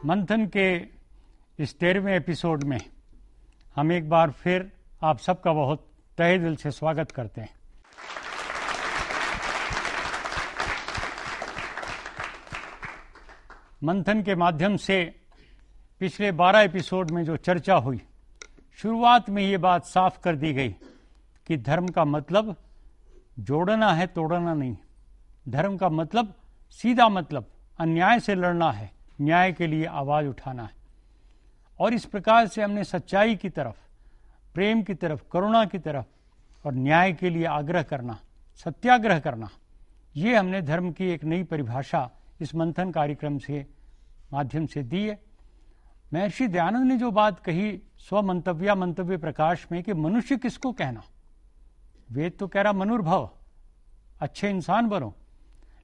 मंथन के इस 13वें एपिसोड में हम एक बार फिर आप सबका बहुत तहे दिल से स्वागत करते हैं। मंथन के माध्यम से पिछले 12 एपिसोड में जो चर्चा हुई, शुरुआत में ये बात साफ कर दी गई कि धर्म का मतलब जोड़ना है, तोड़ना नहीं। धर्म का मतलब सीधा मतलब अन्याय से लड़ना है, न्याय के लिए आवाज उठाना है। और इस प्रकार से हमने सच्चाई की तरफ, प्रेम की तरफ, करुणा की तरफ और न्याय के लिए आग्रह करना, सत्याग्रह करना, ये हमने धर्म की एक नई परिभाषा इस मंथन कार्यक्रम से माध्यम से दी है। महर्षि दयानंद ने जो बात कही मंतव्य प्रकाश में कि मनुष्य किसको कहना, वेद तो कह रहा मनुर्भव, अच्छे इंसान बनो,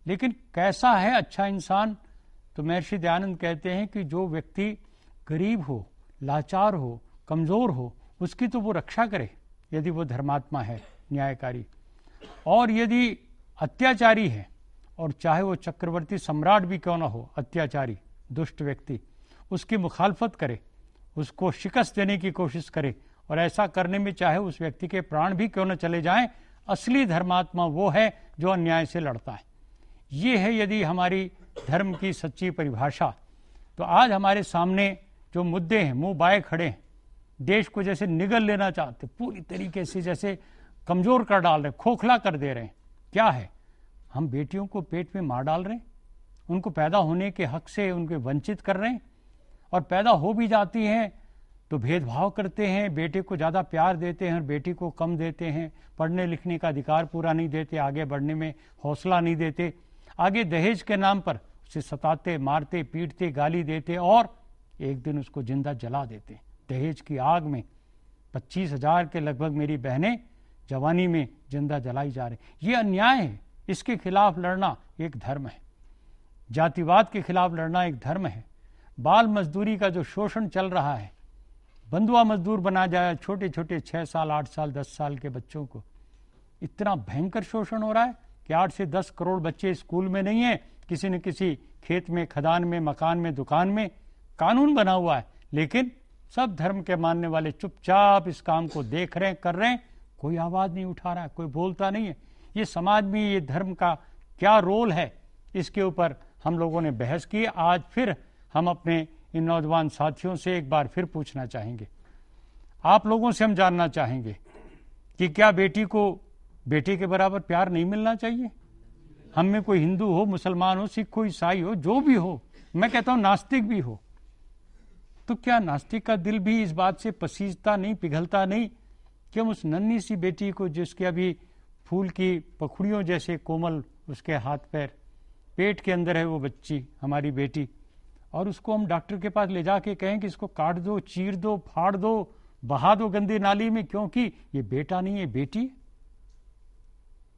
लेकिन कैसा है अच्छा इंसान? तो महर्षि दयानंद कहते हैं कि जो व्यक्ति गरीब हो, लाचार हो, कमजोर हो, उसकी तो वो रक्षा करे यदि वो धर्मात्मा है, न्यायकारी। और यदि अत्याचारी है, और चाहे वो चक्रवर्ती सम्राट भी क्यों ना हो, अत्याचारी दुष्ट व्यक्ति, उसकी मुखालफत करे, उसको शिकस्त देने की कोशिश करे, और ऐसा करने में चाहे उस व्यक्ति के प्राण भी क्यों न चले जाएं, असली धर्मात्मा वो है जो अन्याय से लड़ता है। ये है यदि हमारी धर्म की सच्ची परिभाषा। तो आज हमारे सामने जो मुद्दे हैं, मुंह बाए खड़े हैं, देश को जैसे निगल लेना चाहते, पूरी तरीके से जैसे कमजोर कर डाल रहे, खोखला कर दे रहे हैं। क्या है? हम बेटियों को पेट में मार डाल रहे हैं, उनको पैदा होने के हक से उनके वंचित कर रहे हैं, और पैदा हो भी जाती हैं तो भेदभाव करते हैं, बेटे को ज़्यादा प्यार देते हैं और बेटी को कम देते हैं, पढ़ने लिखने का अधिकार पूरा नहीं देते, आगे बढ़ने में हौसला नहीं देते, आगे दहेज के नाम पर उसे सताते, मारते, पीटते, गाली देते और एक दिन उसको जिंदा जला देते। दहेज की आग में 25,000 के लगभग मेरी बहनें जवानी में जिंदा जलाई जा रही। ये अन्याय है, इसके खिलाफ लड़ना एक धर्म है। जातिवाद के खिलाफ लड़ना एक धर्म है। बाल मजदूरी का जो शोषण चल रहा है, बंधुआ मजदूर बना जाए छोटे छोटे 6 साल, 8 साल, 10 साल के बच्चों को, इतना भयंकर शोषण हो रहा है कि 8 से 10 करोड़ बच्चे स्कूल में नहीं है, किसी न किसी खेत में, खदान में, मकान में, दुकान में। कानून बना हुआ है, लेकिन सब धर्म के मानने वाले चुपचाप इस काम को देख रहे हैं, कर रहे हैं, कोई आवाज नहीं उठा रहा है, कोई बोलता नहीं है। ये समाज में ये धर्म का क्या रोल है, इसके ऊपर हम लोगों ने बहस की। आज फिर हम अपने इन नौजवान साथियों से एक बार फिर पूछना चाहेंगे, आप लोगों से हम जानना चाहेंगे कि क्या बेटी को बेटे के बराबर प्यार नहीं मिलना चाहिए? हम में कोई हिंदू हो, मुसलमान हो, सिख हो, ईसाई हो, जो भी हो, मैं कहता हूं नास्तिक भी हो, तो क्या नास्तिक का दिल भी इस बात से पसीजता नहीं, पिघलता नहीं कि हम उस नन्ही सी बेटी को, जिसके अभी फूल की पखुड़ियों जैसे कोमल उसके हाथ पैर, पेट के अंदर है वो बच्ची, हमारी बेटी, और उसको हम डॉक्टर के पास ले जाके कहें कि इसको काट दो, चीर दो, फाड़ दो, बहा दो गंदी नाली में, क्योंकि ये बेटा नहीं है, बेटी?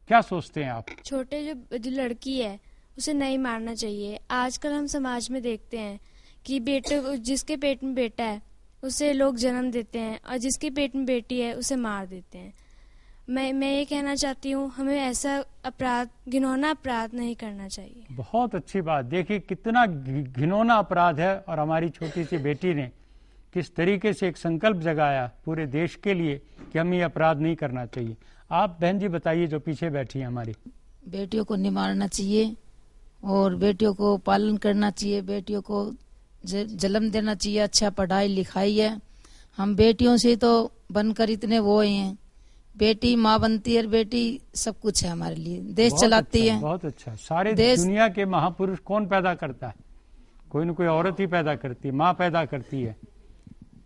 क्या सोचते हैं आप? छोटे जो लड़की है उसे नहीं मारना चाहिए। आजकल हम समाज में देखते हैं कि बेटे, जिसके पेट में बेटा है उसे लोग जन्म देते हैं, और जिसके पेट में बेटी है उसे मार देते हैं। मैं ये कहना चाहती हूँ, हमें ऐसा अपराध, घिनौना अपराध नहीं करना चाहिए। बहुत अच्छी बात। देखिए कितना घिनौना अपराध है, और हमारी छोटी सी बेटी ने किस तरीके से एक संकल्प जगाया पूरे देश के लिए कि हमें ये अपराध नहीं करना चाहिए। आप बहन जी बताइए, जो पीछे बैठी है हमारी। बेटियों को नहीं मारना चाहिए, और बेटियों को पालन करना चाहिए, बेटियों को जन्म देना चाहिए, अच्छा पढ़ाई लिखाई है। हम बेटियों से तो बनकर इतने वो हैं, बेटी माँ बनती है, और बेटी सब कुछ है हमारे लिए, देश चलाती है। बहुत अच्छा। सारे दुनिया के महापुरुष कौन पैदा करता है? कोई न कोई औरत ही पैदा करती है, माँ पैदा करती है।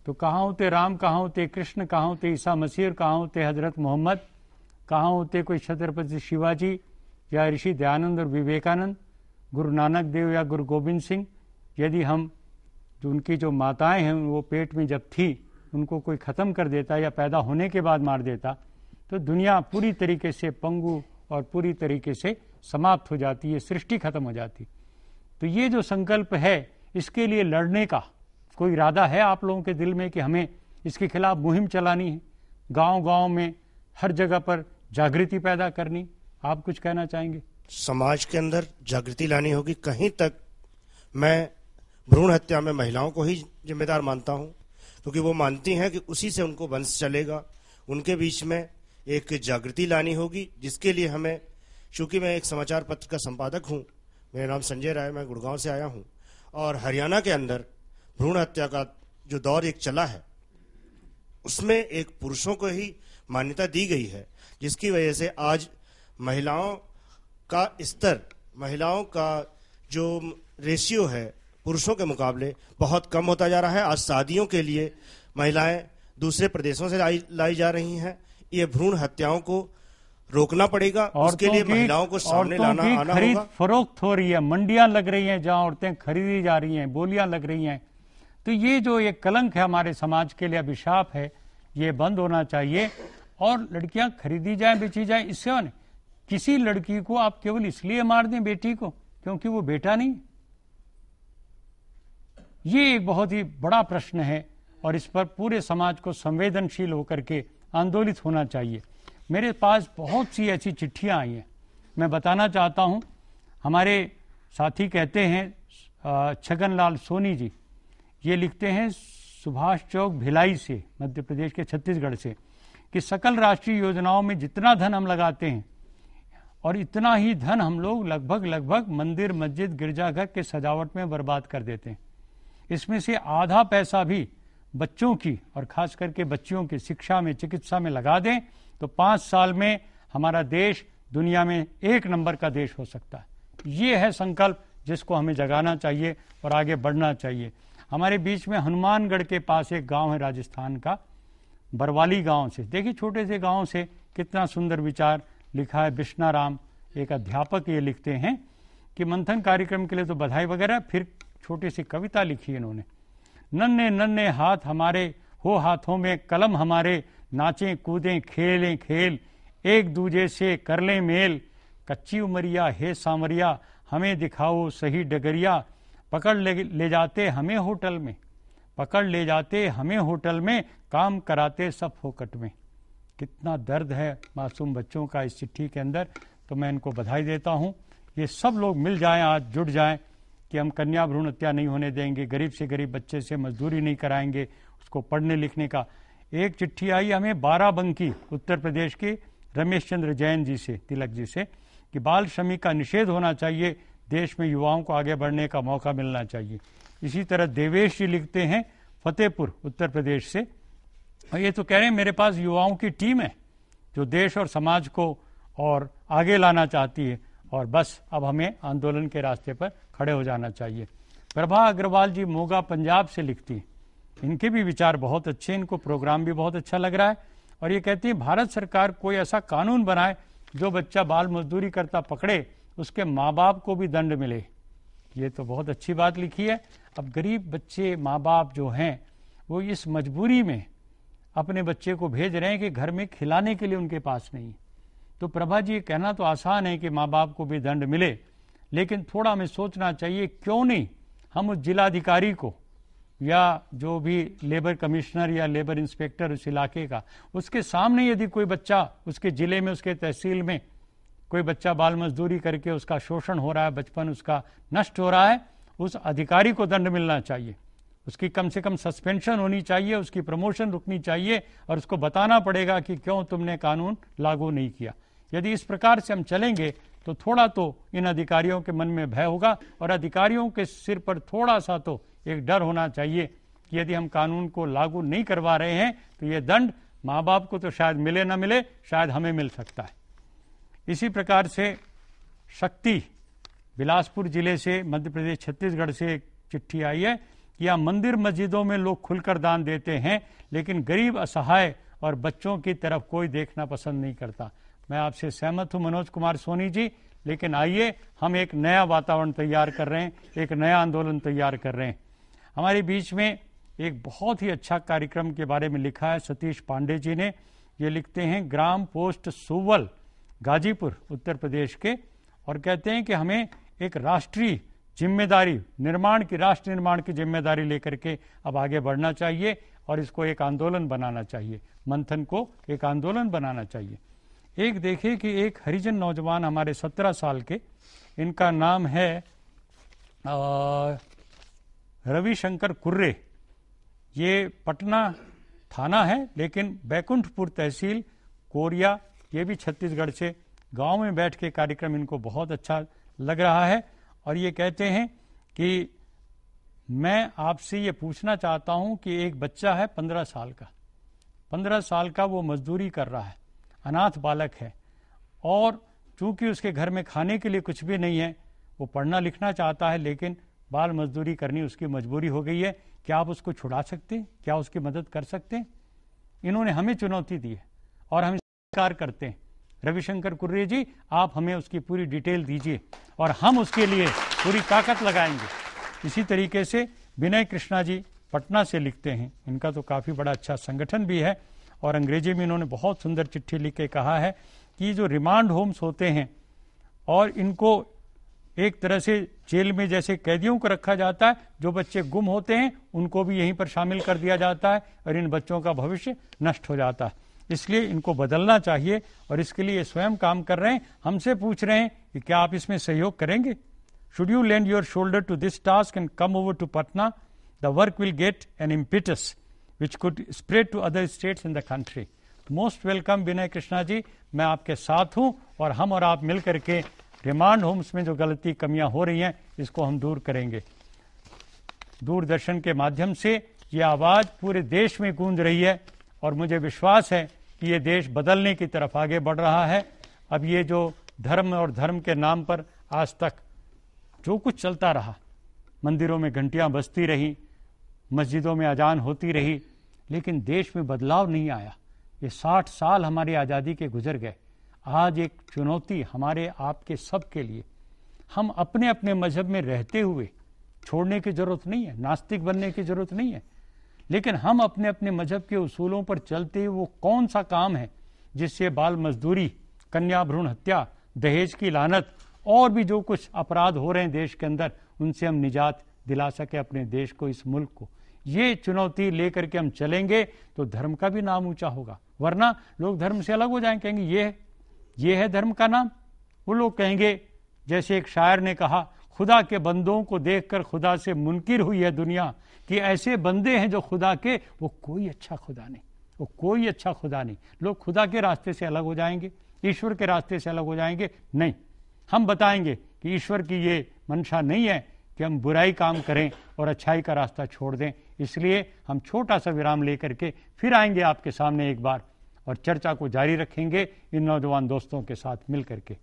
तो कहाँ होते राम, कहाँ होते कृष्ण, कहाँ होते ईसा मसीह, कहाँ होते हजरत मोहम्मद, कहाँ होते कोई छत्रपति शिवाजी या ऋषि दयानंद और विवेकानंद, गुरु नानक देव या गुरु गोविंद सिंह? यदि हम जो उनकी जो माताएं हैं वो पेट में जब थी उनको कोई ख़त्म कर देता या पैदा होने के बाद मार देता, तो दुनिया पूरी तरीके से पंगु और पूरी तरीके से समाप्त हो जाती है, सृष्टि खत्म हो जाती। तो ये जो संकल्प है, इसके लिए लड़ने का कोई इरादा है आप लोगों के दिल में कि हमें इसके खिलाफ मुहिम चलानी है, गांव-गांव में हर जगह पर जागृति पैदा करनी? आप कुछ कहना चाहेंगे? समाज के अंदर जागृति लानी होगी। कहीं तक मैं भ्रूण हत्या में महिलाओं को ही जिम्मेदार मानता हूं, क्योंकि वो मानती हैं कि उसी से उनको वंश चलेगा। उनके बीच में एक जागृति लानी होगी, जिसके लिए हमें, चूंकि मैं एक समाचार पत्र का संपादक हूं, मेरा नाम संजय राय, मैं गुड़गांव से आया हूं, और हरियाणा के अंदर भ्रूण हत्या का जो दौर एक चला है उसमें एक पुरुषों को ही मान्यता दी गई है, जिसकी वजह से आज महिलाओं का स्तर, महिलाओं का जो रेशियो है पुरुषों के मुकाबले बहुत कम होता जा रहा है। आज शादियों के लिए महिलाएं दूसरे प्रदेशों से लाई जा रही हैं। ये भ्रूण हत्याओं को रोकना पड़ेगा, उसके लिए महिलाओं को सामने लाना आना खरीद होगा। फरोख्त हो रही है, मंडियां लग रही हैं जहां औरतें खरीदी जा रही हैं, बोलियां लग रही हैं। तो ये जो एक कलंक है हमारे समाज के लिए, अभिशाप है, ये बंद होना चाहिए। और लड़कियां खरीदी जाएं, बेची जाएं, इससे नहीं। किसी लड़की को आप केवल इसलिए मार दें बेटी को क्योंकि वो बेटा नहीं, ये एक बहुत ही बड़ा प्रश्न है और इस पर पूरे समाज को संवेदनशील होकर के आंदोलित होना चाहिए। मेरे पास बहुत सी ऐसी चिट्ठियां आई हैं, मैं बताना चाहता हूं। हमारे साथी कहते हैं छगनलाल सोनी जी, ये लिखते हैं सुभाष चौक भिलाई से, मध्य प्रदेश के छत्तीसगढ़ से, कि सकल राष्ट्रीय योजनाओं में जितना धन हम लगाते हैं और इतना ही धन हम लोग लगभग मंदिर, मस्जिद, गिरजाघर के सजावट में बर्बाद कर देते हैं। इसमें से आधा पैसा भी बच्चों की और खास करके बच्चियों की शिक्षा में, चिकित्सा में लगा दें तो 5 साल में हमारा देश दुनिया में 1 नंबर का देश हो सकता है। ये है संकल्प जिसको हमें जगाना चाहिए और आगे बढ़ना चाहिए। हमारे बीच में हनुमानगढ़ के पास एक गांव है राजस्थान का, बरवाली गांव से, देखिए छोटे से गांव से कितना सुंदर विचार लिखा है। बिश्नाराम एक अध्यापक ये लिखते हैं कि मंथन कार्यक्रम के लिए तो बधाई वगैरह, फिर छोटी सी कविता लिखी इन्होंने। नन्हे नन्हे हाथ हमारे हो हाथों में कलम हमारे, नाचें कूदें खेलें खेल, एक दूजे से कर लें मेल, कच्ची उमरिया हे सांवरिया हमें दिखाओ सही डगरिया, पकड़ ले जाते हमें होटल में, पकड़ ले जाते हमें होटल में, काम कराते सब फोकट में। कितना दर्द है मासूम बच्चों का इस चिट्ठी के अंदर। तो मैं इनको बधाई देता हूं। ये सब लोग मिल जाएं, आज जुड़ जाएं कि हम कन्या भ्रूण हत्या नहीं होने देंगे, गरीब से गरीब बच्चे से मजदूरी नहीं कराएंगे, उसको पढ़ने लिखने का। एक चिट्ठी आई हमें बाराबंकी उत्तर प्रदेश के रमेश चंद्र जैन जी से, तिलक जी से, कि बाल श्रमिक का निषेध होना चाहिए, देश में युवाओं को आगे बढ़ने का मौका मिलना चाहिए। इसी तरह देवेश जी लिखते हैं फतेहपुर उत्तर प्रदेश से, और ये तो कह रहे हैं मेरे पास युवाओं की टीम है जो देश और समाज को और आगे लाना चाहती है, और बस अब हमें आंदोलन के रास्ते पर खड़े हो जाना चाहिए। प्रभा अग्रवाल जी मोगा पंजाब से लिखती हैं, इनके भी विचार बहुत अच्छे, इनको प्रोग्राम भी बहुत अच्छा लग रहा है, और ये कहती है भारत सरकार कोई ऐसा कानून बनाए जो बच्चा बाल मजदूरी करता पकड़े उसके माँ बाप को भी दंड मिले। ये तो बहुत अच्छी बात लिखी है। अब गरीब बच्चे, माँ बाप जो हैं वो इस मजबूरी में अपने बच्चे को भेज रहे हैं कि घर में खिलाने के लिए उनके पास नहीं। तो प्रभा जी, ये कहना तो आसान है कि माँ बाप को भी दंड मिले, लेकिन थोड़ा हमें सोचना चाहिए क्यों नहीं हम उस जिलाधिकारी को या जो भी लेबर कमिश्नर या लेबर इंस्पेक्टर उस इलाके का, उसके सामने यदि कोई बच्चा उसके जिले में, उसके तहसील में कोई बच्चा बाल मजदूरी करके उसका शोषण हो रहा है, बचपन उसका नष्ट हो रहा है, उस अधिकारी को दंड मिलना चाहिए, उसकी कम से कम सस्पेंशन होनी चाहिए, उसकी प्रमोशन रुकनी चाहिए, और उसको बताना पड़ेगा कि क्यों तुमने कानून लागू नहीं किया। यदि इस प्रकार से हम चलेंगे तो थोड़ा तो इन अधिकारियों के मन में भय होगा, और अधिकारियों के सिर पर थोड़ा सा तो एक डर होना चाहिए कि यदि हम कानून को लागू नहीं करवा रहे हैं तो ये दंड माँ बाप को तो शायद मिले ना मिले, शायद हमें मिल सकता है। इसी प्रकार से शक्ति बिलासपुर जिले से, मध्य प्रदेश छत्तीसगढ़ से एक चिट्ठी आई है कि यहाँ मंदिर मस्जिदों में लोग खुलकर दान देते हैं, लेकिन गरीब, असहाय और बच्चों की तरफ कोई देखना पसंद नहीं करता। मैं आपसे सहमत हूं मनोज कुमार सोनी जी, लेकिन आइए हम एक नया वातावरण तैयार कर रहे हैं, एक नया आंदोलन तैयार कर रहे हैं। हमारे बीच में एक बहुत ही अच्छा कार्यक्रम के बारे में लिखा है सतीश पांडे जी ने। ये लिखते हैं ग्राम पोस्ट सुवल, गाजीपुर उत्तर प्रदेश के, और कहते हैं कि हमें एक राष्ट्रीय जिम्मेदारी, राष्ट्र निर्माण की जिम्मेदारी लेकर के अब आगे बढ़ना चाहिए और इसको एक आंदोलन बनाना चाहिए, मंथन को एक आंदोलन बनाना चाहिए। एक देखिए कि एक हरिजन नौजवान हमारे 17 साल के, इनका नाम है रविशंकर कुर्रे, ये पटना थाना है लेकिन बैकुंठपुर तहसील कोरिया, ये भी छत्तीसगढ़ से, गांव में बैठ के कार्यक्रम इनको बहुत अच्छा लग रहा है और ये कहते हैं कि मैं आपसे ये पूछना चाहता हूं कि एक बच्चा है 15 साल का, 15 साल का वो मजदूरी कर रहा है, अनाथ बालक है और चूंकि उसके घर में खाने के लिए कुछ भी नहीं है, वो पढ़ना लिखना चाहता है लेकिन बाल मजदूरी करनी उसकी मजबूरी हो गई है। क्या आप उसको छुड़ा सकते हैं? क्या उसकी मदद कर सकते हैं? इन्होंने हमें चुनौती दी है और हम स्वीकार करते हैं। रविशंकर कुर्रे जी, आप हमें उसकी पूरी डिटेल दीजिए और हम उसके लिए पूरी ताकत लगाएंगे। इसी तरीके से विनय कृष्णा जी पटना से लिखते हैं, इनका तो काफ़ी बड़ा अच्छा संगठन भी है और अंग्रेजी में इन्होंने बहुत सुंदर चिट्ठी लिख के कहा है कि जो रिमांड होम्स होते हैं और इनको एक तरह से जेल में जैसे कैदियों को रखा जाता है, जो बच्चे गुम होते हैं उनको भी यहीं पर शामिल कर दिया जाता है और इन बच्चों का भविष्य नष्ट हो जाता है। इसलिए इनको बदलना चाहिए और इसके लिए स्वयं काम कर रहे हैं। हमसे पूछ रहे हैं कि क्या आप इसमें सहयोग करेंगे? Should you lend your shoulder to this task and come over to Patna, the work will get an impetus which could spread to other states in the country. Most welcome Vinay Krishna ji, मैं आपके साथ हूं और हम और आप मिल करके रिमांड होम्स में जो गलती कमियां हो रही हैं इसको हम दूर करेंगे। दूरदर्शन के माध्यम से ये आवाज पूरे देश में गूंज रही है और मुझे विश्वास है कि ये देश बदलने की तरफ आगे बढ़ रहा है। अब ये जो धर्म और धर्म के नाम पर आज तक जो कुछ चलता रहा, मंदिरों में घंटियां बजती रही, मस्जिदों में अजान होती रही, लेकिन देश में बदलाव नहीं आया। ये 60 साल हमारी आज़ादी के गुजर गए। आज एक चुनौती हमारे आपके सब के लिए, हम अपने अपने मजहब में रहते हुए छोड़ने की जरूरत नहीं है, नास्तिक बनने की जरूरत नहीं है, लेकिन हम अपने अपने मजहब के उसूलों पर चलते हुए वो कौन सा काम है जिससे बाल मजदूरी, कन्या भ्रूण हत्या, दहेज की लानत और भी जो कुछ अपराध हो रहे हैं देश के अंदर, उनसे हम निजात दिला सके अपने देश को, इस मुल्क को। ये चुनौती लेकर के हम चलेंगे तो धर्म का भी नाम ऊंचा होगा, वरना लोग धर्म से अलग हो जाएंगे, कहेंगे ये है धर्म का नाम। वो लोग कहेंगे, जैसे एक शायर ने कहा, खुदा के बंदों को देखकर खुदा से मुनकिर हुई है दुनिया, कि ऐसे बंदे हैं जो खुदा के, वो कोई अच्छा खुदा नहीं, वो कोई अच्छा खुदा नहीं। लोग खुदा के रास्ते से अलग हो जाएंगे, ईश्वर के रास्ते से अलग हो जाएंगे। नहीं, हम बताएंगे कि ईश्वर की ये मंशा नहीं है कि हम बुराई काम करें और अच्छाई का रास्ता छोड़ दें। इसलिए हम छोटा सा विराम लेकर के फिर आएंगे आपके सामने एक बार और चर्चा को जारी रखेंगे इन नौजवान दोस्तों के साथ मिल करके।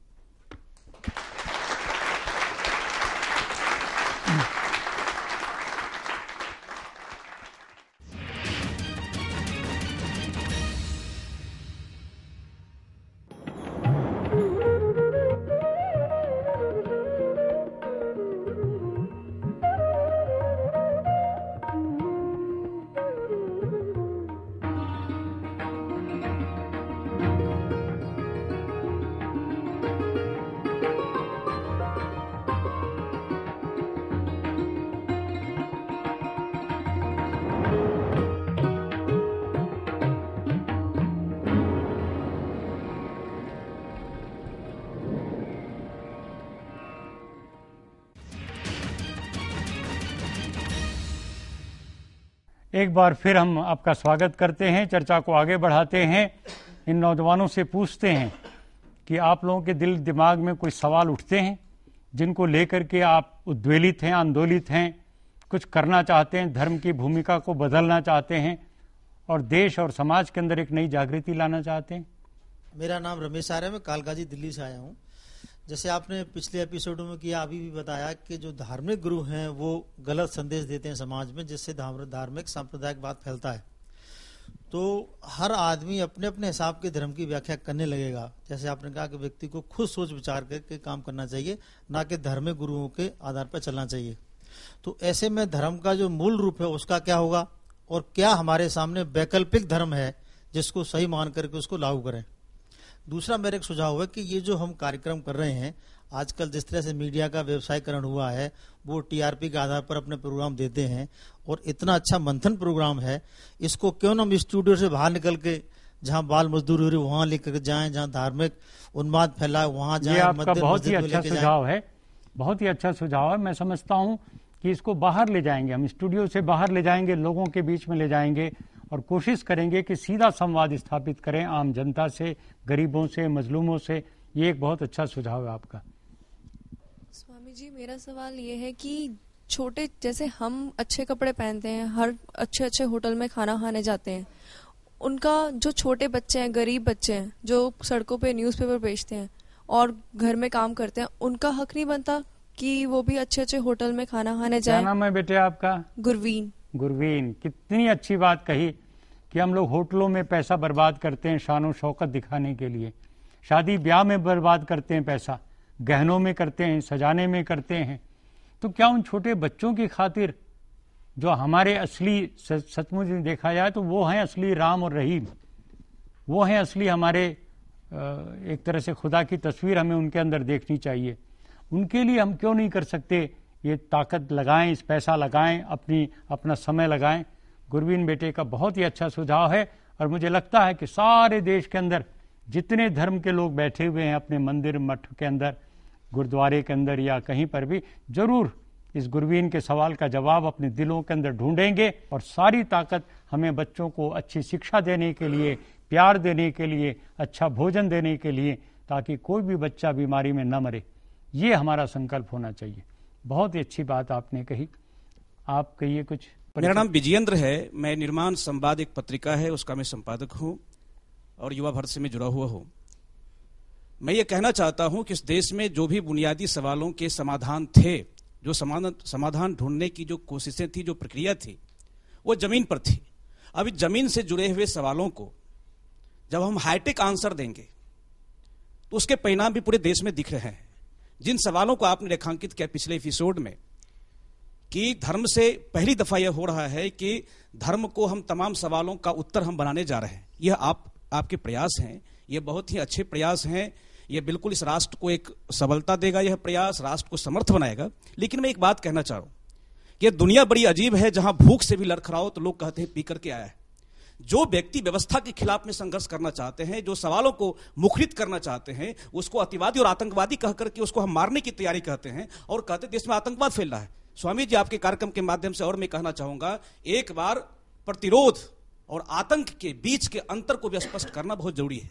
एक बार फिर हम आपका स्वागत करते हैं, चर्चा को आगे बढ़ाते हैं। इन नौजवानों से पूछते हैं कि आप लोगों के दिल दिमाग में कोई सवाल उठते हैं जिनको लेकर के आप उद्वेलित हैं, आंदोलित हैं, कुछ करना चाहते हैं, धर्म की भूमिका को बदलना चाहते हैं और देश और समाज के अंदर एक नई जागृति लाना चाहते हैं। मेरा नाम रमेश आर्य है, मैं कालकाजी दिल्ली से आया हूँ। जैसे आपने पिछले एपिसोडों में किया, अभी भी बताया कि जो धार्मिक गुरु हैं वो गलत संदेश देते हैं समाज में, जिससे धार्मिक सांप्रदायिक बात फैलता है। तो हर आदमी अपने अपने हिसाब के धर्म की व्याख्या करने लगेगा। जैसे आपने कहा कि व्यक्ति को खुद सोच विचार करके काम करना चाहिए, ना कि धार्मिक गुरुओं के आधार पर चलना चाहिए। तो ऐसे में धर्म का जो मूल रूप है उसका क्या होगा, और क्या हमारे सामने वैकल्पिक धर्म है जिसको सही मान करके उसको लागू करें। दूसरा मेरा एक सुझाव है कि ये जो हम कार्यक्रम कर रहे हैं, आजकल जिस तरह से मीडिया का व्यवसायीकरण हुआ है, वो टीआरपी के आधार पर अपने प्रोग्राम देते हैं और इतना अच्छा मंथन प्रोग्राम है, इसको क्यों ना हम स्टूडियो से बाहर निकल के जहां बाल मजदूरी हो रही वहां लेकर जाएं, जहां धार्मिक उन्माद फैला है वहां जाएं। ये आपका बहुत ही अच्छा सुझाव है, बहुत ही अच्छा सुझाव है। मैं समझता हूं कि इसको बाहर ले जाएंगे, हम स्टूडियो से बाहर ले जाएंगे, लोगों के बीच में ले जाएंगे और कोशिश करेंगे कि सीधा संवाद स्थापित करें आम जनता से, गरीबों से, मजलूमों से। ये एक बहुत अच्छा सुझाव है आपका। स्वामी जी, मेरा सवाल ये है कि छोटे, जैसे हम अच्छे कपड़े पहनते हैं, हर अच्छे अच्छे होटल में खाना खाने जाते हैं, उनका जो छोटे बच्चे हैं, गरीब बच्चे हैं, जो सड़कों पे न्यूज़पेपर बेचते हैं और घर में काम करते हैं, उनका हक नहीं बनता कि वो भी अच्छे अच्छे होटल में खाना खाने जाए? क्या नाम है बेटे आपका? गुरवीन। गुरवीन, कितनी अच्छी बात कही कि हम लोग होटलों में पैसा बर्बाद करते हैं शान शौकत दिखाने के लिए, शादी ब्याह में बर्बाद करते हैं पैसा, गहनों में करते हैं, सजाने में करते हैं। तो क्या उन छोटे बच्चों की खातिर जो हमारे असली, सचमुच देखा जाए तो वो हैं असली राम और रहीम, वो हैं असली हमारे एक तरह से खुदा की तस्वीर हमें उनके अंदर देखनी चाहिए। उनके लिए हम क्यों नहीं कर सकते ये ताकत लगाएं, इस पैसा लगाएं, अपना समय लगाएं। गुरवीन बेटे का बहुत ही अच्छा सुझाव है और मुझे लगता है कि सारे देश के अंदर जितने धर्म के लोग बैठे हुए हैं अपने मंदिर मठ के अंदर, गुरुद्वारे के अंदर या कहीं पर भी, जरूर इस गुरवीन के सवाल का जवाब अपने दिलों के अंदर ढूंढेंगे और सारी ताकत हमें बच्चों को अच्छी शिक्षा देने के लिए, प्यार देने के लिए, अच्छा भोजन देने के लिए, ताकि कोई भी बच्चा बीमारी में न मरे। ये हमारा संकल्प होना चाहिए। बहुत ही अच्छी बात आपने कही। आप कहिए कुछ। मेरा नाम विजयेंद्र है, मैं निर्माण संवाद एक पत्रिका है उसका मैं संपादक हूँ और युवा भारत से मैं जुड़ा हुआ हूँ। मैं ये कहना चाहता हूँ कि इस देश में जो भी बुनियादी सवालों के समाधान थे, जो समाधान ढूंढने की जो कोशिशें थी, जो प्रक्रिया थी, वो जमीन पर थी। अब इस जमीन से जुड़े हुए सवालों को जब हम हाईटेक आंसर देंगे तो उसके परिणाम भी पूरे देश में दिख रहे हैं। जिन सवालों को आपने रेखांकित किया पिछले एपिसोड में कि धर्म से पहली दफा यह हो रहा है कि धर्म को हम तमाम सवालों का उत्तर हम बनाने जा रहे हैं। यह आपके प्रयास हैं, ये बहुत ही अच्छे प्रयास हैं। यह बिल्कुल इस राष्ट्र को एक सबलता देगा, यह प्रयास राष्ट्र को समर्थ बनाएगा। लेकिन मैं एक बात कहना चाह रहा हूं कि दुनिया बड़ी अजीब है, जहां भूख से भी लड़खड़ाओ तो लोग कहते हैं पी करके आया है। जो व्यक्ति व्यवस्था के खिलाफ में संघर्ष करना चाहते हैं, जो सवालों को मुखरित करना चाहते हैं, उसको अतिवादी और आतंकवादी कह करके उसको हम मारने की तैयारी कहते हैं और कहते हैं देश में आतंकवाद फैल रहा है। स्वामी जी, आपके कार्यक्रम के माध्यम से और मैं कहना चाहूंगा, एक बार प्रतिरोध और आतंक के बीच के अंतर को भी स्पष्ट करना बहुत जरूरी है।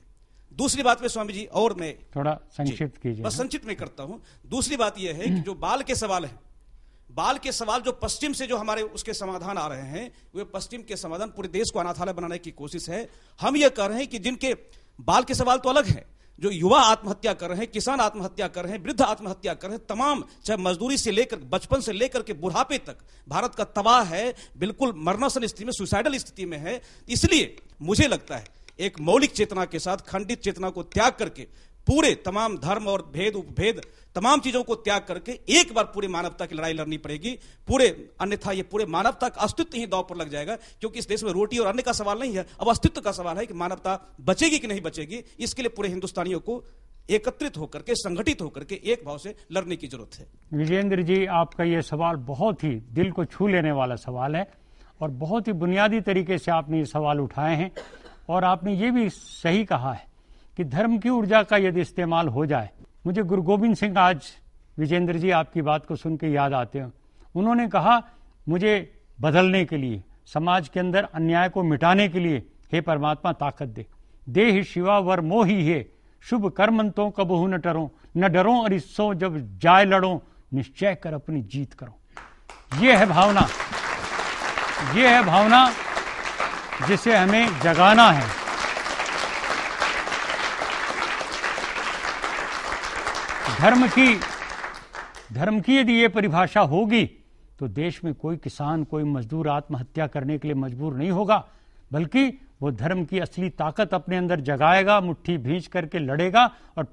दूसरी बात में स्वामी जी, और मैं थोड़ा संक्षिप्त कीजिए। बस संक्षिप्त में करता हूं। दूसरी बात यह है कि जो बाल के सवाल हैं, बाल के सवाल जो पश्चिम से जो हमारे उसके समाधान आ रहे हैं, वे पश्चिम के समाधान पूरे देश को अनाथालय बनाने की कोशिश है। हम ये कह रहे हैं कि जिनके बाल के सवाल तो अलग हैं, जो युवा आत्महत्या कर रहे हैं, किसान आत्महत्या कर रहे हैं, वृद्ध आत्महत्या कर रहे हैं, तमाम, चाहे मजदूरी से लेकर बचपन से लेकर के बुढ़ापे तक भारत का तबाह है, बिल्कुल मरणासन स्थिति में, सुसाइडल स्थिति में है। इसलिए मुझे लगता है एक मौलिक चेतना के साथ खंडित चेतना को त्याग करके पूरे तमाम धर्म और भेद उपभेद तमाम चीजों को त्याग करके एक बार पूरी मानवता की लड़ाई लड़नी पड़ेगी। पूरे, अन्यथा ये पूरे मानवता का अस्तित्व ही दांव पर लग जाएगा। क्योंकि इस देश में रोटी और अन्न का सवाल नहीं है, अब अस्तित्व का सवाल है कि मानवता बचेगी कि नहीं बचेगी। इसके लिए पूरे हिंदुस्तानियों को एकत्रित होकर के, संगठित होकर के एक भाव से लड़ने की जरूरत है। विजेंद्र जी, आपका यह सवाल बहुत ही दिल को छू लेने वाला सवाल है और बहुत ही बुनियादी तरीके से आपने ये सवाल उठाए हैं। और आपने ये भी सही कहा है कि धर्म की ऊर्जा का यदि इस्तेमाल हो जाए। मुझे गुरु गोविंद सिंह आज विजेंद्र जी आपकी बात को सुन के याद आते हैं। उन्होंने कहा, मुझे बदलने के लिए, समाज के अंदर अन्याय को मिटाने के लिए हे परमात्मा ताकत दे। देहि शिवा वर मोही है, शुभ कर्मंतों कबहू न डरो, न डरो और इसो जब जाय लड़ो, निश्चय कर अपनी जीत करो। ये है भावना, ये है भावना जिसे हमें जगाना है। धर्म की यदि ये परिभाषा होगी तो देश में कोई किसान, कोई मजदूर आत्महत्या करने के लिए मजबूर नहीं होगा, बल्कि वो धर्म की असली ताकत अपने अंदर जगाएगा, मुट्ठी भींच करके लड़ेगा। और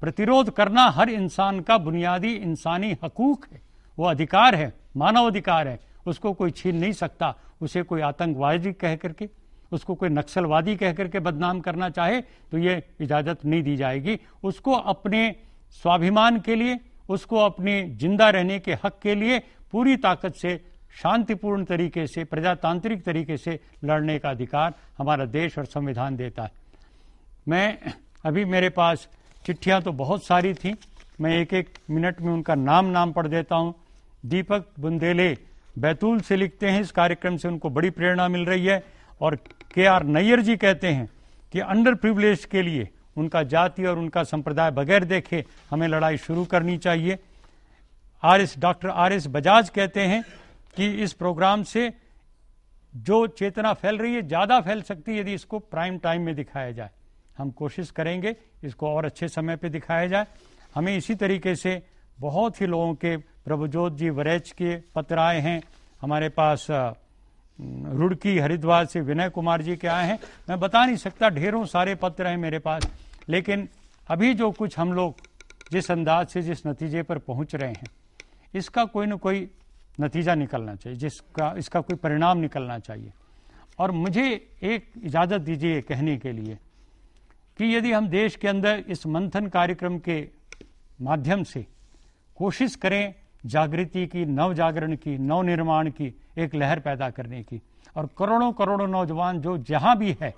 प्रतिरोध करना हर इंसान का बुनियादी इंसानी हकूक है, वो अधिकार है, मानव अधिकार है, उसको कोई छीन नहीं सकता। उसे कोई आतंकवादी कह करके, उसको कोई नक्सलवादी कह करके बदनाम करना चाहे तो ये इजाजत नहीं दी जाएगी। उसको अपने स्वाभिमान के लिए, उसको अपने जिंदा रहने के हक के लिए पूरी ताकत से, शांतिपूर्ण तरीके से, प्रजातांत्रिक तरीके से लड़ने का अधिकार हमारा देश और संविधान देता है। मैं अभी, मेरे पास चिट्ठियां तो बहुत सारी थी, मैं एक एक मिनट में उनका नाम पढ़ देता हूं। दीपक बुंदेले बैतूल से लिखते हैं, इस कार्यक्रम से उनको बड़ी प्रेरणा मिल रही है। और KR नैयर जी कहते हैं कि अंडर प्रिविलेज के लिए उनका जाति और उनका संप्रदाय बगैर देखे हमें लड़ाई शुरू करनी चाहिए। डॉक्टर RS बजाज कहते हैं कि इस प्रोग्राम से जो चेतना फैल रही है ज़्यादा फैल सकती है यदि इसको प्राइम टाइम में दिखाया जाए। हम कोशिश करेंगे इसको और अच्छे समय पे दिखाया जाए। हमें इसी तरीके से बहुत ही लोगों के, प्रभुजोत जी वरेच के पत्र आए हैं, हमारे पास रुड़की हरिद्वार से विनय कुमार जी के आए हैं। मैं बता नहीं सकता, ढेरों सारे पत्र हैं मेरे पास, लेकिन अभी जो कुछ हम लोग जिस अंदाज से जिस नतीजे पर पहुंच रहे हैं, इसका कोई न कोई नतीजा निकलना चाहिए, इसका कोई परिणाम निकलना चाहिए। और मुझे एक इजाज़त दीजिए कहने के लिए कि यदि हम देश के अंदर इस मंथन कार्यक्रम के माध्यम से कोशिश करें जागृति की, नव जागरण की, नव निर्माण की, एक लहर पैदा करने की, और करोड़ों करोड़ों नौजवान जो जहां भी है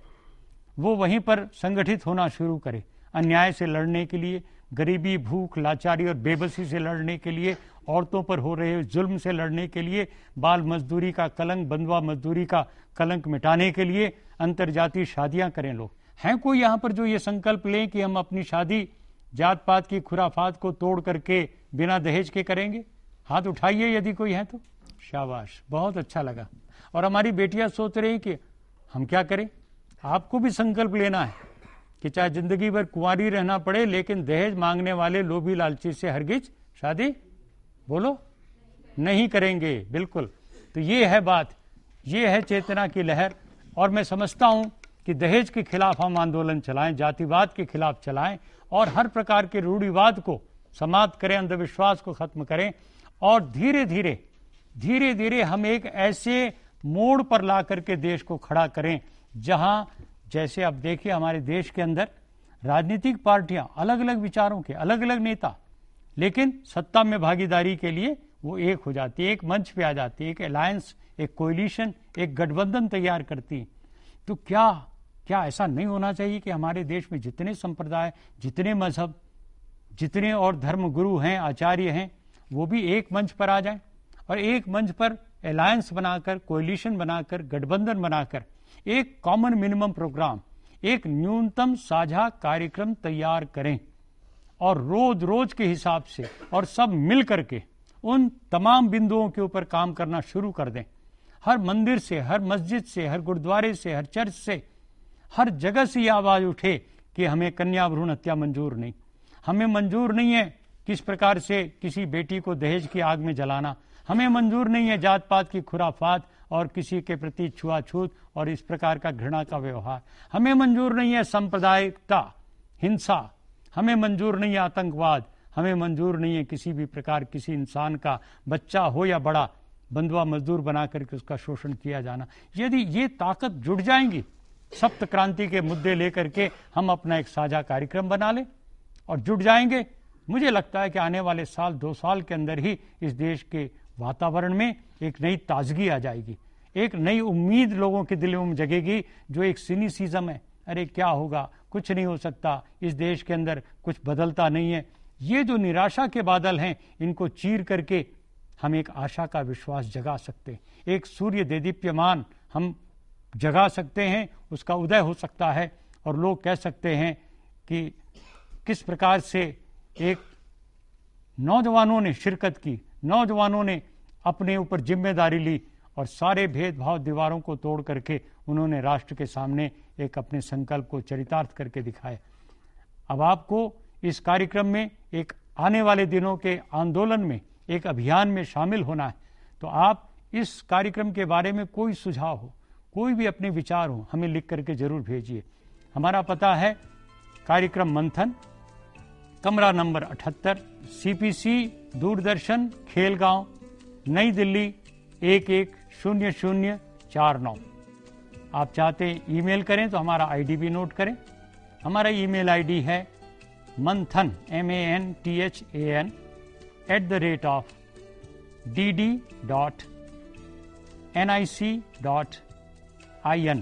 वो वहीं पर संगठित होना शुरू करे, अन्याय से लड़ने के लिए, गरीबी, भूख, लाचारी और बेबसी से लड़ने के लिए, औरतों पर हो रहे जुल्म से लड़ने के लिए, बाल मजदूरी का कलंक, बंधुआ मजदूरी का कलंक मिटाने के लिए अंतर्जातीय शादियां करें। लोग हैं कोई यहाँ पर जो ये संकल्प लें कि हम अपनी शादी जात पात की खुराफात को तोड़ करके बिना दहेज के करेंगे? हाथ उठाइए यदि कोई है तो। शाबाश, बहुत अच्छा लगा। और हमारी बेटियां सोच रही कि हम क्या करें। आपको भी संकल्प लेना है कि चाहे जिंदगी भर कुंवारी रहना पड़े, लेकिन दहेज मांगने वाले लोभी लालची से हरगिज शादी बोलो नहीं करेंगे। बिल्कुल, तो ये है बात, ये है चेतना की लहर। और मैं समझता हूं कि दहेज के खिलाफ हम आंदोलन चलाएं, जातिवाद के खिलाफ चलाएं, और हर प्रकार के रूढ़िवाद को समाप्त करें, अंधविश्वास को खत्म करें, और धीरे धीरे हम एक ऐसे मोड़ पर ला करके देश को खड़ा करें जहां, जैसे अब देखिए हमारे देश के अंदर राजनीतिक पार्टियां अलग अलग विचारों के, अलग अलग नेता, लेकिन सत्ता में भागीदारी के लिए वो एक हो जाती है, एक मंच पे आ जाती है, एक अलायंस, एक कोएलिशन, एक गठबंधन तैयार करती। तो क्या ऐसा नहीं होना चाहिए कि हमारे देश में जितने संप्रदाय, जितने मजहब, जितने और धर्मगुरु हैं, आचार्य हैं, वो भी एक मंच पर आ जाएं और एक मंच पर अलायंस बनाकर, कोएलिशन बनाकर, गठबंधन बनाकर एक कॉमन मिनिमम प्रोग्राम, एक न्यूनतम साझा कार्यक्रम तैयार करें, और रोज रोज के हिसाब से और सब मिल करके उन तमाम बिंदुओं के ऊपर काम करना शुरू कर दें। हर मंदिर से, हर मस्जिद से, हर गुरुद्वारे से, हर चर्च से, हर जगह से यह आवाज उठे कि हमें कन्या भ्रूण हत्या मंजूर नहीं, हमें मंजूर नहीं है किस प्रकार से किसी बेटी को दहेज की आग में जलाना, हमें मंजूर नहीं है जात पात की खुराफात और किसी के प्रति छुआछूत और इस प्रकार का घृणा का व्यवहार, हमें मंजूर नहीं है सांप्रदायिकता, हिंसा, हमें मंजूर नहीं है आतंकवाद, हमें मंजूर नहीं है किसी भी प्रकार किसी इंसान का, बच्चा हो या बड़ा, बंधुआ मजदूर बना करके उसका शोषण किया जाना। यदि ये ताकत जुड़ जाएंगी, सप्त क्रांति के मुद्दे लेकर के हम अपना एक साझा कार्यक्रम बना लें और जुट जाएंगे, मुझे लगता है कि आने वाले साल 2 साल के अंदर ही इस देश के वातावरण में एक नई ताजगी आ जाएगी, एक नई उम्मीद लोगों के दिलों में जगेगी। जो एक सिनिसिज्म है, अरे क्या होगा, कुछ नहीं हो सकता, इस देश के अंदर कुछ बदलता नहीं है, ये जो निराशा के बादल हैं, इनको चीर करके हम एक आशा का विश्वास जगा सकते हैं, एक सूर्य देदीप्यमान हम जगा सकते हैं, उसका उदय हो सकता है। और लोग कह सकते हैं कि किस प्रकार से एक नौजवानों ने शिरकत की, नौजवानों ने अपने ऊपर जिम्मेदारी ली और सारे भेदभाव दीवारों को तोड़ करके उन्होंने राष्ट्र के सामने एक अपने संकल्प को चरितार्थ करके दिखाया। अब आपको इस कार्यक्रम में एक आने वाले दिनों के आंदोलन में, एक अभियान में शामिल होना है। तो आप इस कार्यक्रम के बारे में कोई सुझाव हो, कोई भी अपने विचार हो, हमें लिख करके जरूर भेजिए। हमारा पता है कार्यक्रम मंथन, कमरा नंबर 78, CPC दूरदर्शन, खेलगांव, नई दिल्ली 110049। आप चाहते ईमेल करें तो हमारा आईडी भी नोट करें। हमारा ईमेल आईडी है manthan @dd.nic.in।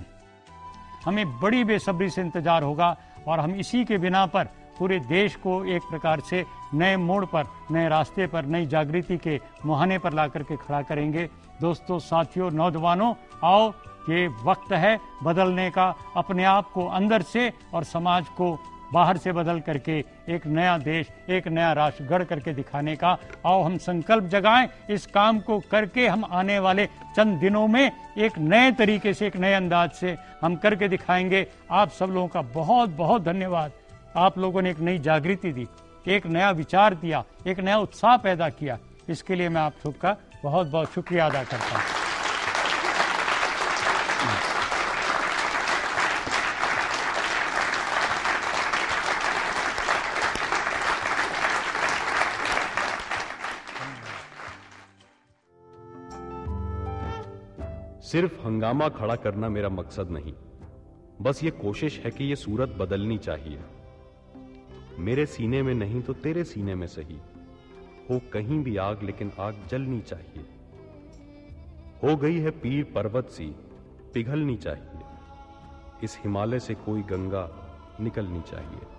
हमें बड़ी बेसब्री से इंतजार होगा और हम इसी के बिना पर पूरे देश को एक प्रकार से नए मोड़ पर, नए रास्ते पर, नई जागृति के मुहाने पर ला करके खड़ा करेंगे। दोस्तों, साथियों, नौजवानों, आओ, ये वक्त है बदलने का, अपने आप को अंदर से और समाज को बाहर से बदल करके एक नया देश, एक नया राष्ट्र गढ़ करके दिखाने का। आओ हम संकल्प जगाएं, इस काम को करके हम आने वाले चंद दिनों में एक नए तरीके से, एक नए अंदाज से हम करके दिखाएंगे। आप सब लोगों का बहुत बहुत धन्यवाद। आप लोगों ने एक नई जागृति दी, एक नया विचार दिया, एक नया उत्साह पैदा किया। इसके लिए मैं आप सबका बहुत बहुत शुक्रिया अदा करता हूँ। सिर्फ हंगामा खड़ा करना मेरा मकसद नहीं, बस ये कोशिश है कि ये सूरत बदलनी चाहिए। मेरे सीने में नहीं तो तेरे सीने में सही, हो कहीं भी आग लेकिन आग जलनी चाहिए। हो गई है पीर पर्वत सी, पिघलनी चाहिए। इस हिमालय से कोई गंगा निकलनी चाहिए।